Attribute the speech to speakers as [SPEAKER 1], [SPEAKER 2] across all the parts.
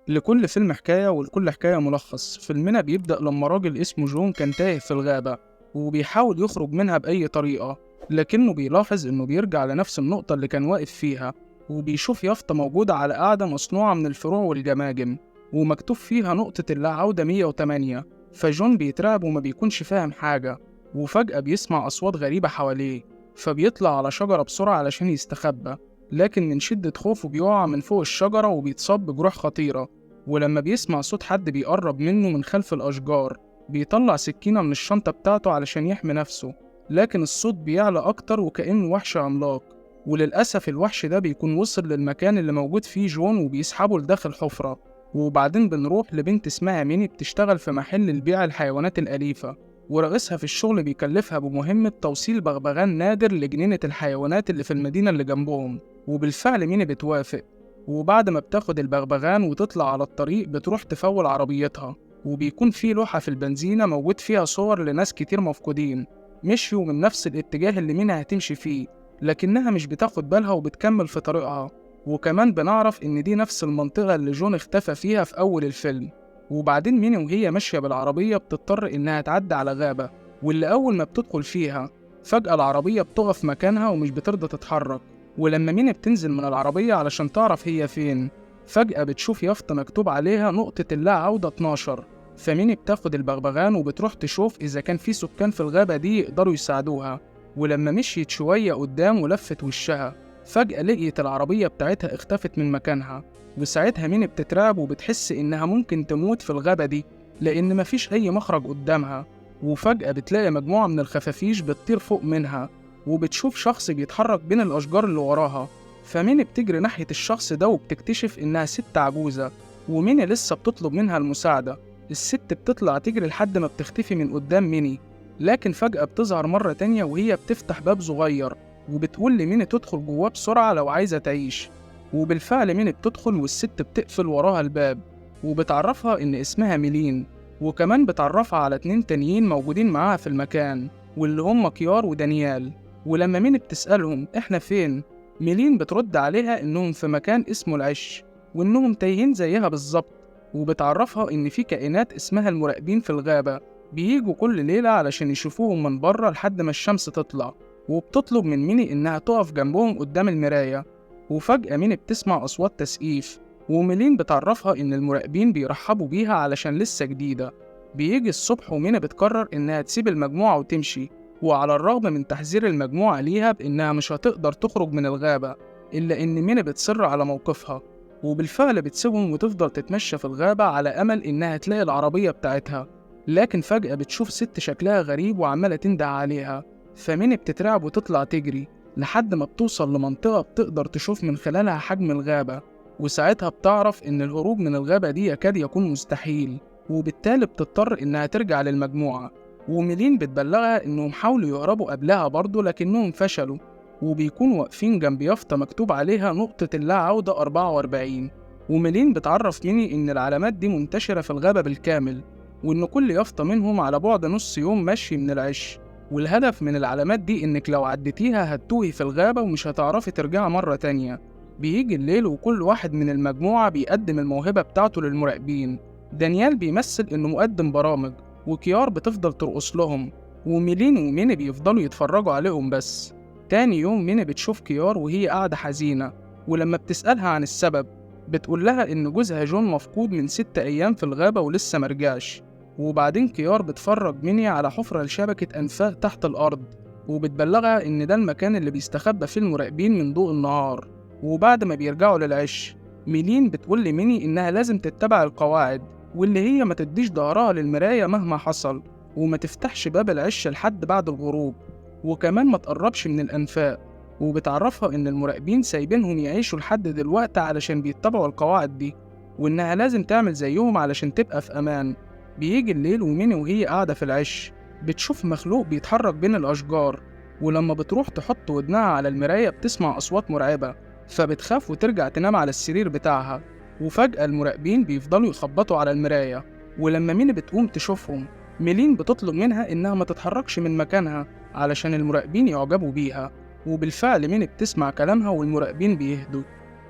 [SPEAKER 1] لكل فيلم حكاية ولكل حكاية ملخص. فيلمنا بيبدأ لما راجل اسمه جون كان تايه في الغابة وبيحاول يخرج منها بأي طريقة، لكنه بيلاحظ إنه بيرجع لنفس النقطة اللي كان واقف فيها، وبيشوف يافطة موجودة على قاعدة مصنوعة من الفروع والجماجم ومكتوب فيها نقطة اللا عودة 108. فجون بيترعب وما بيكونش فاهم حاجة، وفجأة بيسمع أصوات غريبة حواليه، فبيطلع على شجرة بسرعة علشان يستخبى، لكن من شدة خوفه بيقع من فوق الشجرة وبيتصاب بجروح خطيرة. ولما بيسمع صوت حد بيقرب منه من خلف الأشجار، بيطلع سكينة من الشنطة بتاعته علشان يحمي نفسه، لكن الصوت بيعلى أكتر وكأنه وحش عملاق. وللأسف الوحش ده بيكون وصل للمكان اللي موجود فيه جون وبيسحبه لداخل حفرة. وبعدين بنروح لبنت اسمها ميني بتشتغل في محل لبيع الحيوانات الأليفة، ورئيسها في الشغل بيكلفها بمهمة توصيل بغبغان نادر لجنينة الحيوانات اللي في المدينة اللي جنبهم. وبالفعل ميني بتوافق، وبعد ما بتاخد البغبغان وتطلع على الطريق بتروح تفول عربيتها، وبيكون في لوحة في البنزينة موجود فيها صور لناس كتير مفقودين مشيوا من نفس الاتجاه اللي مينا هتمشي فيه، لكنها مش بتاخد بالها وبتكمل في طريقها. وكمان بنعرف إن دي نفس المنطقة اللي جون اختفى فيها في أول الفيلم. وبعدين مينا وهي ماشية بالعربية بتضطر إنها تعدي على غابة، واللي أول ما بتدخل فيها فجأة العربية بتقف مكانها ومش بترضى تتحرك. ولما مينا بتنزل من العربية علشان تعرف هي فين، فجأة بتشوف يافطة مكتوب عليها نقطة اللا عودة 12. فميني بتاخد البغبغان وبتروح تشوف إذا كان في سكان في الغابة دي يقدروا يساعدوها. ولما مشيت شوية قدام ولفت وشها، فجأة لقيت العربية بتاعتها اختفت من مكانها. وساعتها ميني بتترعب وبتحس إنها ممكن تموت في الغابة دي، لأن مفيش أي مخرج قدامها. وفجأة بتلاقي مجموعة من الخفافيش بتطير فوق منها، وبتشوف شخص بيتحرك بين الأشجار اللي وراها. فميني بتجري ناحية الشخص ده وبتكتشف إنها ست عجوزة، وميني لسه بتطلب منها المساعدة. الست بتطلع تجري لحد ما بتختفي من قدام ميني، لكن فجأة بتظهر مرة تانية وهي بتفتح باب صغير وبتقول لميني تدخل جواه بسرعة لو عايزة تعيش. وبالفعل ميني بتدخل والست بتقفل وراها الباب، وبتعرفها إن اسمها ميلين، وكمان بتعرفها على 2 تانيين موجودين معاها في المكان، واللي هم كيار ودانيال. ولما ميني بتسألهم إحنا فين، ميلين بترد عليها إنهم في مكان اسمه العش، وإنهم تايهين زيها بالظبط. وبتعرفها إن في كائنات اسمها المراقبين في الغابة بييجوا كل ليلة علشان يشوفوهم من بره لحد ما الشمس تطلع. وبتطلب من ميني إنها تقف جنبهم قدام المراية. وفجأة ميني بتسمع أصوات تسقيف، وميلين بتعرفها إن المراقبين بيرحبوا بيها علشان لسه جديدة. بيجي الصبح وميني بتقرر إنها تسيب المجموعة وتمشي، وعلى الرغم من تحذير المجموعة ليها بإنها مش هتقدر تخرج من الغابة، إلا إن ميني بتصر على موقفها. وبالفعل بتسيبهم وتفضل تتمشى في الغابة على أمل إنها تلاقي العربية بتاعتها. لكن فجأة بتشوف ست شكلها غريب وعمالة تنده عليها، فميني بتترعب وتطلع تجري لحد ما بتوصل لمنطقة بتقدر تشوف من خلالها حجم الغابة. وساعتها بتعرف إن الهروب من الغابة دي يكاد يكون مستحيل، وبالتالي بتضطر إنها ترجع للمجموعة. وميلين بتبلغها إنهم حاولوا يهربوا قبلها برضه لكنهم فشلوا، وبيكونوا واقفين جنب يافطة مكتوب عليها نقطة اللا عودة 44. وميلين بتعرف ميني إن العلامات دي منتشرة في الغابة بالكامل، وإن كل يافطة منهم على بعد نص يوم مشي من العش. والهدف من العلامات دي إنك لو عديتيها هتتوهي في الغابة ومش هتعرفي ترجعي مرة تانية. بيجي الليل وكل واحد من المجموعة بيقدم الموهبة بتاعته للمراقبين. دانيال بيمثل إنه مقدم برامج، وكيار بتفضل ترقص لهم، وميلين وميني بيفضلوا يتفرجوا عليهم بس. تاني يوم ميني بتشوف كيار وهي قاعدة حزينة، ولما بتسألها عن السبب بتقول لها إن جوزها جون مفقود من 6 أيام في الغابة ولسه مرجعش. وبعدين كيار بتفرج ميني على حفرة لشبكة أنفاق تحت الأرض، وبتبلغها إن ده المكان اللي بيستخبى فيه المراقبين من ضوء النهار. وبعد ما بيرجعوا للعش، ميلين بتقول لميني إنها لازم تتبع القواعد، واللي هي ما تديش ظهرها للمراية مهما حصل، وما تفتحش باب العش لحد بعد الغروب، وكمان ما تقربش من الأنفاق. وبتعرفها إن المراقبين سايبينهم يعيشوا لحد دلوقتي علشان بيتبعوا القواعد دي، وإنها لازم تعمل زيهم علشان تبقى في أمان. بيجي الليل وميني وهي قاعدة في العش بتشوف مخلوق بيتحرك بين الأشجار، ولما بتروح تحط ودنها على المراية بتسمع أصوات مرعبة، فبتخاف وترجع تنام على السرير بتاعها. وفجأة المراقبين بيفضلوا يخبطوا على المراية، ولما ميني بتقوم تشوفهم، ميلين بتطلب منها إنها ما تتحركش من مكانها علشان المراقبين يعجبوا بيها. وبالفعل ميني بتسمع كلامها والمراقبين بيهدوا.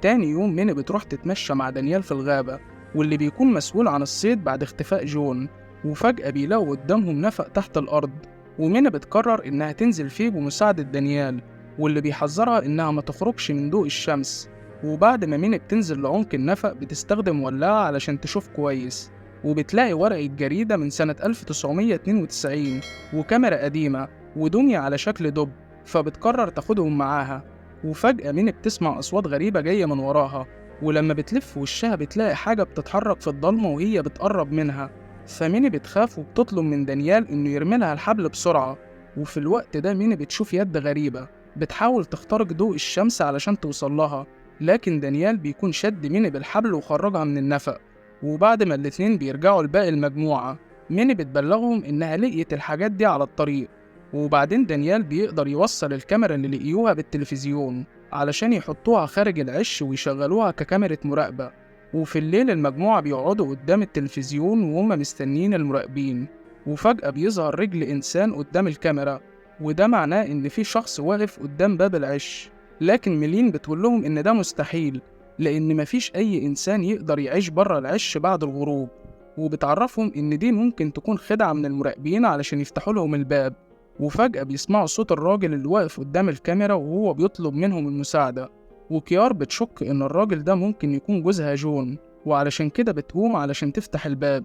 [SPEAKER 1] تاني يوم ميني بتروح تتمشى مع دانيال في الغابة، واللي بيكون مسؤول عن الصيد بعد اختفاء جون. وفجأة بيلاقوا قدامهم نفق تحت الأرض، ومينا بتقرر إنها تنزل فيه بمساعدة دانيال، واللي بيحذرها إنها ما تخرجش من ضوء الشمس. وبعد ما مينا بتنزل لعمق النفق بتستخدم ولاعة علشان تشوف كويس، وبتلاقي ورقة جريدة من سنة 1992 وكاميرا قديمة ودمية على شكل دب، فبتقرر تاخدهم معاها. وفجأة مينا بتسمع أصوات غريبة جاية من وراها، ولما بتلف وشها بتلاقي حاجة بتتحرك في الضلمة وهي بتقرب منها. فميني بتخاف وبتطلب من دانيال إنه يرميلها الحبل بسرعة. وفي الوقت ده ميني بتشوف يد غريبة بتحاول تخترق ضوء الشمس علشان توصلها، لكن دانيال بيكون شد ميني بالحبل وخرجها من النفق. وبعد ما الاتنين بيرجعوا لباقي المجموعة، ميني بتبلغهم إنها لقيت الحاجات دي على الطريق. وبعدين دانيال بيقدر يوصل الكاميرا اللي لقيوها بالتلفزيون علشان يحطوها خارج العش ويشغلوها ككاميرا مراقبة. وفي الليل المجموعة بيقعدوا قدام التلفزيون وهم مستنيين المراقبين، وفجأة بيظهر رجل إنسان قدام الكاميرا، وده معناه إن في شخص واقف قدام باب العش. لكن ميلين بتقول لهم إن ده مستحيل، لأن مفيش أي إنسان يقدر يعيش برا العش بعد الغروب. وبتعرفهم إن دي ممكن تكون خدعة من المراقبين علشان يفتحوا لهم الباب. وفجأة بيسمعوا صوت الراجل اللي واقف قدام الكاميرا وهو بيطلب منهم المساعدة. وكيار بتشك إن الراجل ده ممكن يكون جوزها جون، وعلشان كده بتقوم علشان تفتح الباب،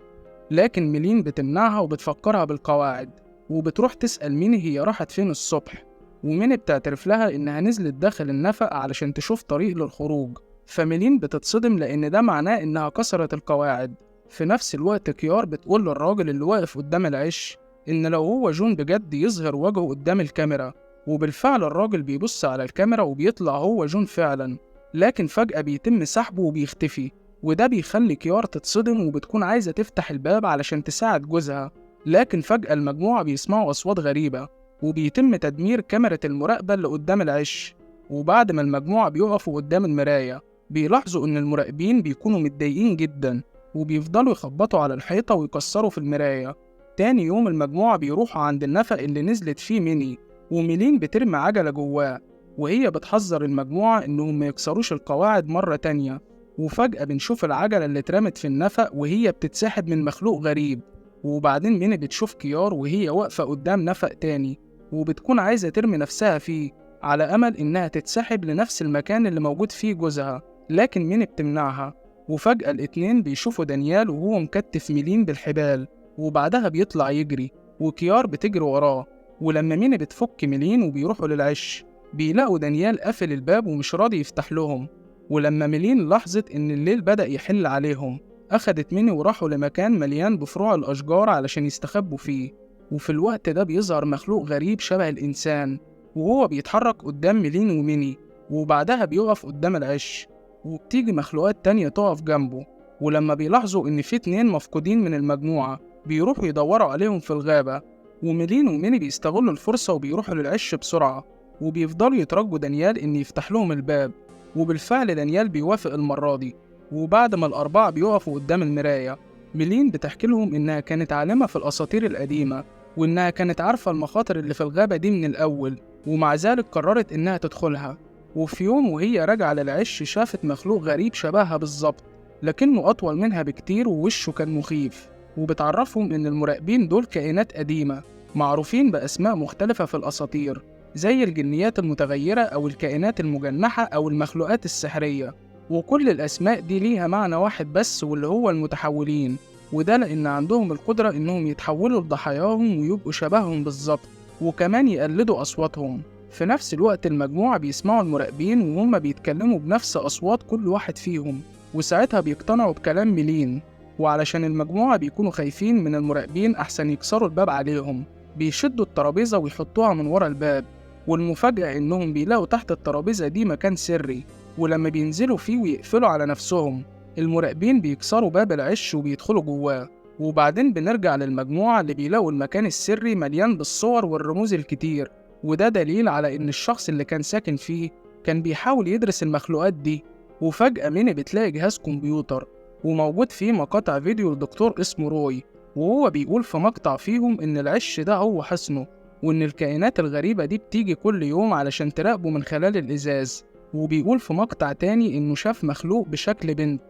[SPEAKER 1] لكن ميلين بتمنعها وبتفكرها بالقواعد. وبتروح تسأل ميني هي راحت فين الصبح، وميني بتعترف لها إنها نزلت داخل النفق علشان تشوف طريق للخروج. فميلين بتتصدم لأن ده معناه إنها كسرت القواعد. في نفس الوقت كيار بتقول للراجل اللي واقف قدام العش إن لو هو جون بجد يظهر وجهه قدام الكاميرا. وبالفعل الراجل بيبص على الكاميرا وبيطلع هو جون فعلا، لكن فجأة بيتم سحبه وبيختفي. وده بيخلي كيار تتصدم وبتكون عايزة تفتح الباب علشان تساعد جوزها، لكن فجأة المجموعة بيسمعوا أصوات غريبة وبيتم تدمير كاميرا المراقبة اللي قدام العش. وبعد ما المجموعة بيقفوا قدام المراية بيلاحظوا إن المراقبين بيكونوا متضايقين جدا، وبيفضلوا يخبطوا على الحيطة ويكسروا في المراية. تاني يوم المجموعة بيروحوا عند النفق اللي نزلت فيه ميني، وميلين بترمي عجلة جواه، وهي بتحذر المجموعة إنهم ما يكسروش القواعد مرة تانية. وفجأة بنشوف العجلة اللي اترمت في النفق وهي بتتسحب من مخلوق غريب. وبعدين ميني بتشوف كيار وهي واقفة قدام نفق تاني، وبتكون عايزة ترمي نفسها فيه على أمل إنها تتسحب لنفس المكان اللي موجود فيه جوزها، لكن ميني بتمنعها. وفجأة الاتنين بيشوفوا دانيال وهو مكتف ميلين بالحبال، وبعدها بيطلع يجري وكيار بتجري وراه. ولما ميني بتفك ميلين وبيروحوا للعش بيلاقوا دانيال قافل الباب ومش راضي يفتح لهم. ولما ميلين لاحظت إن الليل بدأ يحل عليهم أخدت ميني وراحوا لمكان مليان بفروع الأشجار علشان يستخبوا فيه. وفي الوقت ده بيظهر مخلوق غريب شبه الإنسان وهو بيتحرك قدام ميلين وميني، وبعدها بيقف قدام العش وبتيجي مخلوقات تانية تقف جنبه. ولما بيلاحظوا إن في 2 مفقودين من المجموعة بيروحوا يدوروا عليهم في الغابة، وميلين وميني بيستغلوا الفرصة وبيروحوا للعش بسرعة، وبيفضلوا يترجوا دانيال إن يفتح لهم الباب. وبالفعل دانيال بيوافق المرة دي. وبعد ما الأربعة بيقفوا قدام المراية ميلين بتحكي لهم إنها كانت عالمة في الأساطير القديمة، وإنها كانت عارفة المخاطر اللي في الغابة دي من الأول، ومع ذلك قررت إنها تدخلها. وفي يوم وهي راجعة للعش شافت مخلوق غريب شبهها بالظبط، لكنه أطول منها بكتير ووشه كان مخيف. وبتعرفهم إن المراقبين دول كائنات قديمة معروفين بأسماء مختلفة في الأساطير، زي الجنيات المتغيرة أو الكائنات المجنحة أو المخلوقات السحرية. وكل الأسماء دي ليها معنى واحد بس، واللي هو المتحولين، وده لأن عندهم القدرة إنهم يتحولوا لضحاياهم ويبقوا شبههم بالظبط، وكمان يقلدوا أصواتهم. في نفس الوقت المجموعة بيسمعوا المراقبين وهم بيتكلموا بنفس أصوات كل واحد فيهم، وساعتها بيقتنعوا بكلام ميلين. وعلشان المجموعة بيكونوا خايفين من المراقبين أحسن يكسروا الباب عليهم، بيشدوا الترابيزة ويحطوها من ورا الباب. والمفاجأة إنهم بيلاقوا تحت الترابيزة دي مكان سري، ولما بينزلوا فيه ويقفلوا على نفسهم المراقبين بيكسروا باب العش وبيدخلوا جواه. وبعدين بنرجع للمجموعة اللي بيلاقوا المكان السري مليان بالصور والرموز الكتير، وده دليل على إن الشخص اللي كان ساكن فيه كان بيحاول يدرس المخلوقات دي. وفجأة ميني بتلاقي جهاز كمبيوتر وموجود فيه مقاطع فيديو لدكتور اسمه روي، وهو بيقول في مقطع فيهم إن العش ده هو حصنه، وإن الكائنات الغريبة دي بتيجي كل يوم علشان تراقبه من خلال الإزاز. وبيقول في مقطع تاني إنه شاف مخلوق بشكل بنت،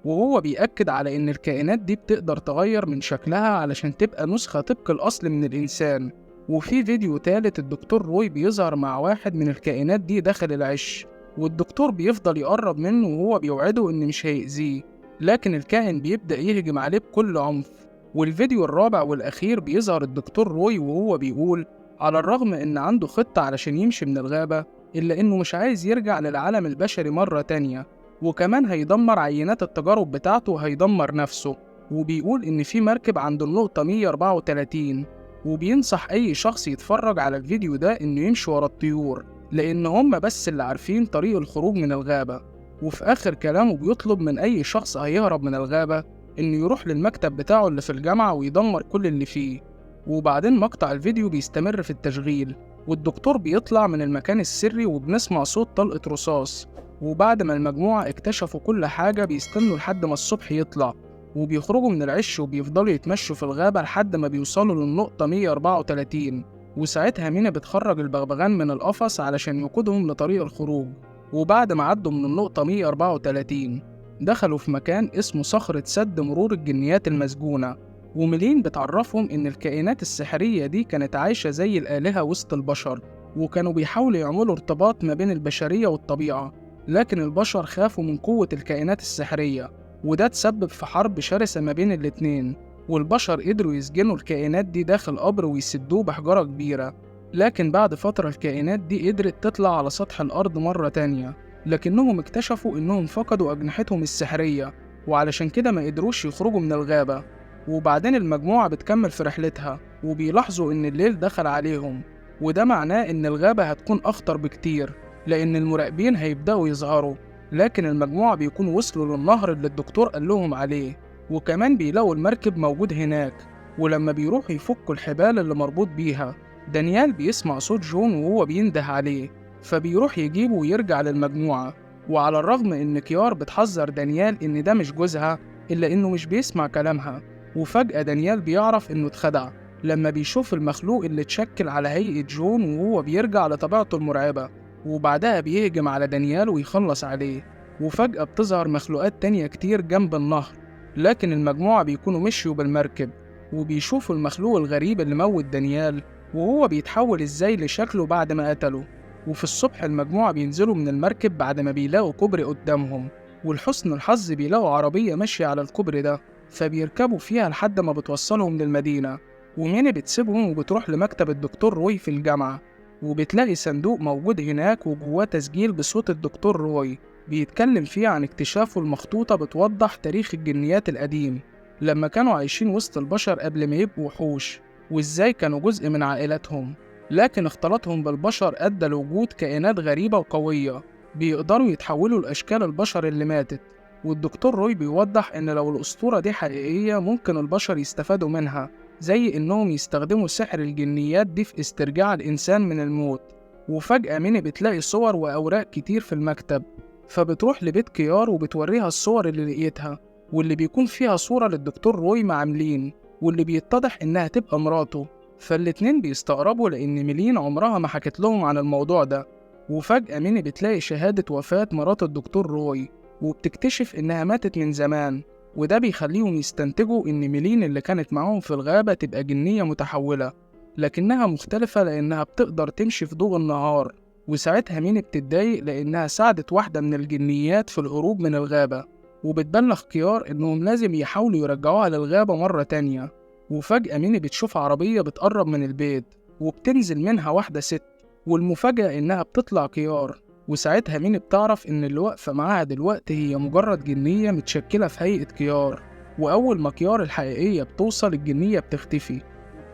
[SPEAKER 1] وهو بيأكد على إن الكائنات دي بتقدر تغير من شكلها علشان تبقى نسخة طبق الأصل من الإنسان. وفي فيديو تالت الدكتور روي بيظهر مع واحد من الكائنات دي داخل العش، والدكتور بيفضل يقرب منه وهو بيوعده إن مش هيأذيه، لكن الكائن بيبدأ يهجم عليه بكل عنف. والفيديو الرابع والأخير بيظهر الدكتور روي وهو بيقول على الرغم إن عنده خطة علشان يمشي من الغابة، إلا إنه مش عايز يرجع للعالم البشري مرة تانية، وكمان هيدمر عينات التجارب بتاعته وهيدمر نفسه. وبيقول إن في مركب عند النقطة 134، وبينصح أي شخص يتفرج على الفيديو ده إنه يمشي ورا الطيور، لأن هم بس اللي عارفين طريق الخروج من الغابة. وفي آخر كلامه بيطلب من أي شخص هيهرب من الغابة إنه يروح للمكتب بتاعه اللي في الجامعة ويدمر كل اللي فيه. وبعدين مقطع الفيديو بيستمر في التشغيل، والدكتور بيطلع من المكان السري وبنسمع صوت طلقة رصاص. وبعد ما المجموعة اكتشفوا كل حاجة بيستنوا لحد ما الصبح يطلع، وبيخرجوا من العش وبيفضلوا يتمشوا في الغابة لحد ما بيوصلوا للنقطة 134. وساعتها مينا بتخرج البغبغان من القفص علشان يقودهم لطريق الخروج. وبعد ما عدوا من النقطة 134 دخلوا في مكان اسمه صخرة سد مرور الجنيات المسجونة، وميلين بتعرفهم إن الكائنات السحرية دي كانت عايشة زي الآلهة وسط البشر، وكانوا بيحاولوا يعملوا ارتباط ما بين البشرية والطبيعة، لكن البشر خافوا من قوة الكائنات السحرية، وده تسبب في حرب شرسة ما بين الاتنين. والبشر قدروا يسجنوا الكائنات دي داخل قبر ويسدوه بحجارة كبيرة، لكن بعد فترة الكائنات دي قدرت تطلع على سطح الأرض مرة تانية، لكنهم اكتشفوا إنهم فقدوا أجنحتهم السحرية، وعلشان كده ما قدروش يخرجوا من الغابة. وبعدين المجموعة بتكمل في رحلتها، وبيلاحظوا إن الليل دخل عليهم، وده معناه إن الغابة هتكون أخطر بكتير، لأن المراقبين هيبدأوا يظهروا. لكن المجموعة بيكونوا وصلوا للنهر اللي الدكتور قال لهم عليه، وكمان بيلاقوا المركب موجود هناك. ولما بيروحوا يفكوا الحبال اللي مربوط بيها، دانيال بيسمع صوت جون وهو بينده عليه، فبيروح يجيبه ويرجع للمجموعة. وعلى الرغم إن كيار بتحذر دانيال إن ده مش جوزها، إلا إنه مش بيسمع كلامها. وفجأة دانيال بيعرف إنه اتخدع لما بيشوف المخلوق اللي اتشكل على هيئة جون وهو بيرجع لطبيعته المرعبة، وبعدها بيهجم على دانيال ويخلص عليه. وفجأة بتظهر مخلوقات تانية كتير جنب النهر، لكن المجموعة بيكونوا مشيوا بالمركب، وبيشوفوا المخلوق الغريب اللي موت دانيال وهو بيتحول ازاي لشكله بعد ما قتله. وفي الصبح المجموعة بينزلوا من المركب بعد ما بيلاقوا كوبري قدامهم، ولحسن الحظ بيلاقوا عربية ماشية على الكوبري ده، فبيركبوا فيها لحد ما بتوصلهم للمدينة. وميني بتسيبهم وبتروح لمكتب الدكتور روي في الجامعة، وبتلاقي صندوق موجود هناك وجواه تسجيل بصوت الدكتور روي بيتكلم فيه عن اكتشافه المخطوطة بتوضح تاريخ الجنيات القديم لما كانوا عايشين وسط البشر قبل ما يبقوا وحوش، وإزاي كانوا جزء من عائلاتهم، لكن اختلاطهم بالبشر أدى لوجود كائنات غريبة وقوية بيقدروا يتحولوا لأشكال البشر اللي ماتت. والدكتور روي بيوضح إن لو الأسطورة دي حقيقية ممكن البشر يستفادوا منها، زي إنهم يستخدموا سحر الجنيات دي في استرجاع الإنسان من الموت. وفجأة ميني بتلاقي صور وأوراق كتير في المكتب، فبتروح لبيت كيار وبتوريها الصور اللي لقيتها، واللي بيكون فيها صورة للدكتور روي مع ميلين، واللي بيتضح إنها تبقى مراته. فالاتنين بيستغربوا لأن ميلين عمرها ما حكت لهم عن الموضوع ده. وفجأة ميني بتلاقي شهادة وفاة مرات الدكتور روي، وبتكتشف إنها ماتت من زمان، وده بيخليهم يستنتجوا إن ميلين اللي كانت معاهم في الغابة تبقى جنية متحولة، لكنها مختلفة لأنها بتقدر تمشي في ضوء النهار. وساعتها ميني بتتضايق لأنها ساعدت واحدة من الجنيات في الهروب من الغابة، وبتبلغ كيار إنهم لازم يحاولوا يرجعوها للغابة مرة تانية. وفجأة ميني بتشوف عربية بتقرب من البيت، وبتنزل منها واحدة ست، والمفاجأة إنها بتطلع كيار. وساعتها ميني بتعرف إن اللي واقفة معاها دلوقتي هي مجرد جنية متشكلة في هيئة كيار. وأول ما كيار الحقيقية بتوصل الجنية بتختفي،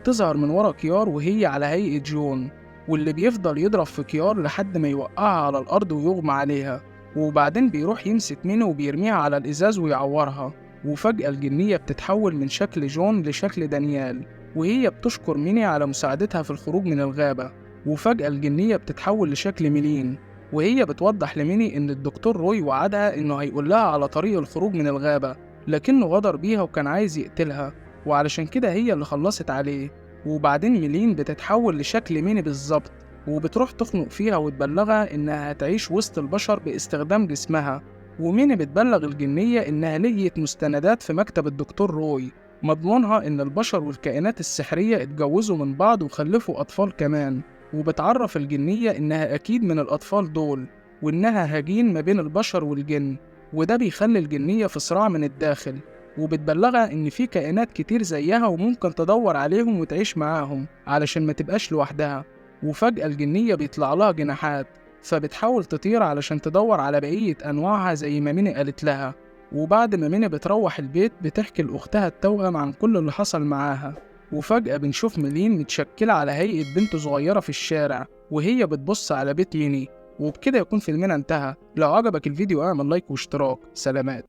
[SPEAKER 1] تظهر من ورا كيار وهي على هيئة جون، واللي بيفضل يضرب في كيار لحد ما يوقعها على الأرض ويغمى عليها. وبعدين بيروح يمسك ميني وبيرميها على الإزاز ويعورها. وفجأة الجنية بتتحول من شكل جون لشكل دانيال، وهي بتشكر ميني على مساعدتها في الخروج من الغابة. وفجأة الجنية بتتحول لشكل ميلين، وهي بتوضح لميني إن الدكتور روي وعدها إنه هيقول لها على طريق الخروج من الغابة، لكنه غدر بيها وكان عايز يقتلها، وعلشان كده هي اللي خلصت عليه. وبعدين ميلين بتتحول لشكل ميني بالظبط، وبتروح تخنق فيها وتبلغها إنها هتعيش وسط البشر باستخدام جسمها، وميني بتبلغ الجنية إنها لقيت مستندات في مكتب الدكتور روي مضمونها إن البشر والكائنات السحرية اتجوزوا من بعض وخلفوا أطفال كمان، وبتعرف الجنية إنها أكيد من الأطفال دول، وإنها هجين ما بين البشر والجن، وده بيخلي الجنية في صراع من الداخل، وبتبلغها إن في كائنات كتير زيها وممكن تدور عليهم وتعيش معاهم علشان ما تبقاش لوحدها. وفجأة الجنية بيطلع لها جناحات، فبتحاول تطير علشان تدور على بقية أنواعها زي ما ميني قالت لها. وبعد ما ميني بتروح البيت بتحكي لأختها التوأم عن كل اللي حصل معاها. وفجأة بنشوف ميلين متشكلة على هيئة بنت صغيرة في الشارع وهي بتبص على بيت ييني. وبكده يكون فيلمنا انتهى. لو عجبك الفيديو اعمل لايك واشتراك. سلامات.